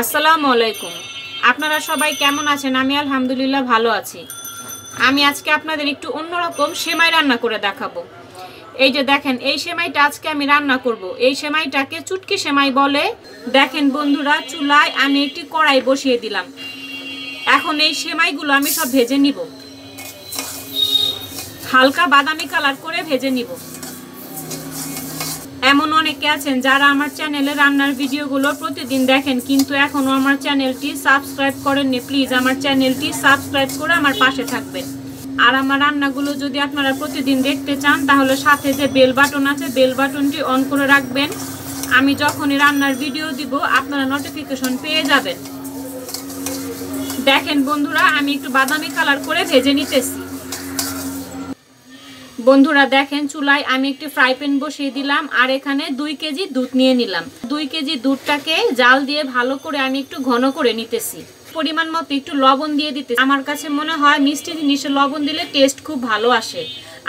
আসসালামু আলাইকুম। আপনারা সবাই কেমন আছেন? আমি আলহামদুলিল্লাহ ভালো আছি। আমি আজকে আপনাদের একটু অন্যরকম সেমাই রান্না করে দেখাবো। এই যে দেখেন, এই সেমাইটা আজকে আমি রান্না করব। এই সেমাইটাকে চুটকি সেমাই বলে। দেখেন বন্ধুরা, চুলায় আমি একটি কড়াই বসিয়ে দিলাম। এখন এই সেমাইগুলো আমি সব ভেজে নিব, হালকা বাদামি কালার করে ভেজে নিব। এমন অনেকে আছেন যারা আমার চ্যানেলে রান্নার ভিডিওগুলো প্রতিদিন দেখেন, কিন্তু এখনো আমার চ্যানেলটি সাবস্ক্রাইব করেননি। প্লিজ আমার চ্যানেলটি সাবস্ক্রাইব করে আমার পাশে থাকবেন। আর আমার রান্নাগুলো যদি আপনারা প্রতিদিন দেখতে চান, তাহলে সাথে যে বেল বাটন আছে, বেল বাটনটি অন করে রাখবেন। আমি যখনই রান্নার ভিডিও দিব আপনারা নোটিফিকেশন পেয়ে যাবেন। দেখেন বন্ধুরা, আমি একটু বাদামি কালার করে ভেজে নিতেছি। বন্ধুরা দেখেন, চুলায় আমি একটি ফ্রাই প্যান বসিয়ে দিলাম, আর এখানে 2 কেজি দুধ নিয়ে নিলাম। 2 কেজি দুধটাকে জাল দিয়ে ভালো করে আমি একটু ঘন করে নিতেছি। পরিমাণ মতো একটু লবণ দিয়ে দিতে। আমার কাছে মনে হয় মিষ্টি জিনিসে লবণ দিলে টেস্ট খুব ভালো আসে।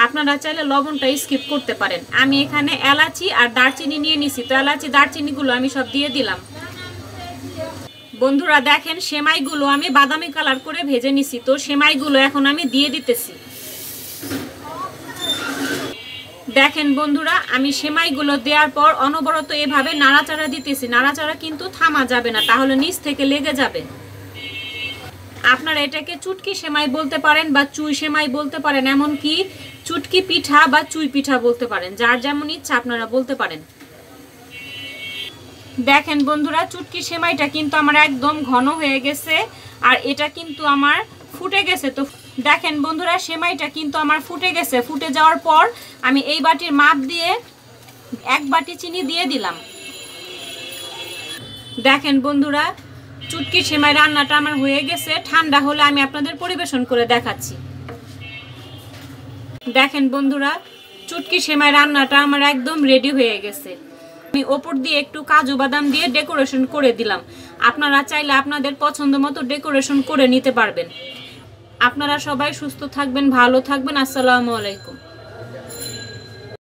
আপনারা চাইলে লবণটা স্কিপ করতে পারেন। আমি এখানে এলাচি আর দারচিনি নিয়ে নিছি, তো এলাচি দারচিনিগুলো আমি সব দিয়ে দিলাম। বন্ধুরা দেখেন, সেমাইগুলো আমি বাদামি কালার করে ভেজে নিছি, তো সেমাইগুলো এখন আমি দিয়ে দিতেছি। দেখেন বন্ধুরা, আমি সেমাইগুলো দেওয়ার পর অনবরত এভাবে নাড়াচাড়া দিতেছি। নাড়াচাড়া কিন্তু থামা যাবে না, তাহলে নিচ থেকে লেগে যাবে। আপনারা এটাকে চুটকি সেমাই বলতে পারেন বা চুই সেমাই বলতে পারেন, এমনকি চুটকি পিঠা বা চুই পিঠা বলতে পারেন। যার যেমন ইচ্ছা আপনারা বলতে পারেন। দেখেন বন্ধুরা, চুটকি সেমাইটা কিন্তু আমার একদম ঘন হয়ে গেছে, আর এটা কিন্তু আমার ফুটে গেছে। তো দেখেন বন্ধুরা, সেমাইটা কিন্তু আমার ফুটে গেছে। ফুটে যাওয়ার পর আমি এই বাটির মাপ দিয়ে 1 বাটি চিনি দিয়ে দিলাম। দেখেন বন্ধুরা, চুটকি সেমাই রান্নাটা আমার হয়ে গেছে। ঠান্ডা হলে আমি আপনাদের পরিবেশন করে দেখাচ্ছি। দেখেন বন্ধুরা, চুটকি সেমাই রান্নাটা আমার একদম রেডি হয়ে গেছে। আমি ওপর দিয়ে একটু কাজু বাদাম দিয়ে ডেকোরেশন করে দিলাম। আপনারা চাইলে আপনাদের পছন্দ মতো ডেকোরেশন করে নিতে পারবেন। আপনারা সবাই সুস্থ থাকবেন, ভালো থাকবেন। আসসালামু আলাইকুম।